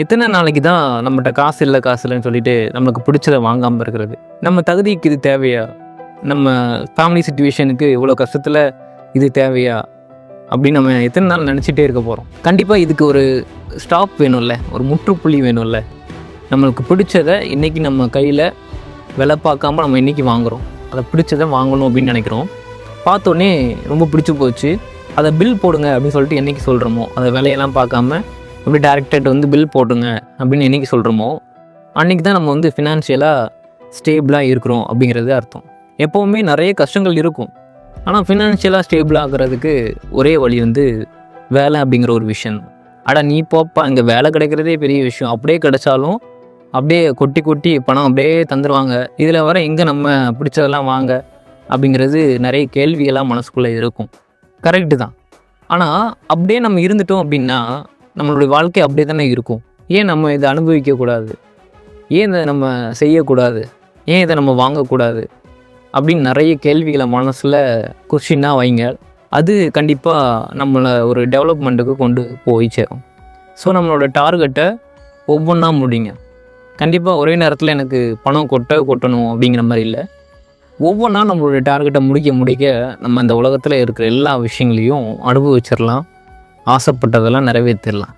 எத்தனை நாளைக்கு தான் நம்மகிட்ட காசு இல்லை காசு இல்லைன்னு சொல்லிட்டு நமக்கு பிடிச்சதை வாங்காமல் இருக்கிறது? நம்ம தகுதிக்கு இது தேவையா? நம்ம ஃபேமிலி சுச்சுவேஷனுக்கு இவ்வளோ கஷ்டத்தில் இது தேவையா அப்படின்னு நம்ம எத்தனை நாள் நினச்சிட்டே இருக்க போகிறோம்? கண்டிப்பாக இதுக்கு ஒரு ஸ்டாப் வேணும்ல, ஒரு முற்றுப்புள்ளி வேணும்ல. நம்மளுக்கு பிடிச்சதை இன்றைக்கி நம்ம கையில் விலை பார்க்காம நம்ம இன்றைக்கி வாங்குகிறோம். அதை பிடிச்சதை வாங்கணும் அப்படின்னு நினைக்கிறோம். பார்த்தோன்னே ரொம்ப பிடிச்சி போச்சு, அதை பில் போடுங்க அப்படின்னு சொல்லிட்டு என்றைக்கு சொல்கிறோமோ, அதை விலையெல்லாம் பார்க்காம அப்படி டேரக்டர்கிட்ட வந்து பில் போட்டுங்க அப்படின்னு என்றைக்கு சொல்கிறோமோ அன்றைக்கி தான் நம்ம வந்து ஃபினான்ஷியலாக ஸ்டேபிளாக இருக்கிறோம் அப்படிங்கிறது அர்த்தம். எப்போவுமே நிறைய கஷ்டங்கள் இருக்கும், ஆனால் ஃபினான்ஷியலாக ஸ்டேபிள் ஆகிறதுக்கு ஒரே வழி வந்து வேலை அப்படிங்கிற ஒரு விஷயம். நீ போப்பா, இங்கே வேலை கிடைக்கிறதே பெரிய விஷயம். அப்படியே கிடைச்சாலும் அப்படியே கொட்டி கொட்டி பணம் அப்படியே தந்துடுவாங்க. இதில் வர எங்கே நம்ம பிடிச்சதெல்லாம் வாங்க அப்படிங்கிறது நிறைய கேள்வியெல்லாம் மனசுக்குள்ளே இருக்கும். கரெக்டு தான். ஆனால் அப்படியே நம்ம இருந்துட்டோம் அப்படின்னா நம்மளுடைய வாழ்க்கை அப்படியே தானே இருக்கும். ஏன் நம்ம இதை அனுபவிக்கக்கூடாது? ஏன் இதை நம்ம செய்யக்கூடாது? ஏன் இதை நம்ம வாங்கக்கூடாது அப்படின்னு நிறைய கேள்விகளை மனசில் கொஸ்டினாக வைங்க. அது கண்டிப்பாக நம்மளை ஒரு டெவலப்மெண்ட்டுக்கு கொண்டு போய் சேரும். ஸோ நம்மளோட டார்கெட்டை ஒவ்வொன்றா முடிங்க. கண்டிப்பாக ஒரே நேரத்தில் எனக்கு பணம் கொட்டணும் அப்படிங்கிற மாதிரி இல்லை. ஒவ்வொன்றா நம்மளுடைய டார்கெட்டை முடிக்க நம்ம இந்த உலகத்தில் இருக்கிற எல்லா விஷயங்களையும் அனுபவிச்சிடலாம். ஆசைப்பட்டதெல்லாம் நிறைவேற்றிடலாம்.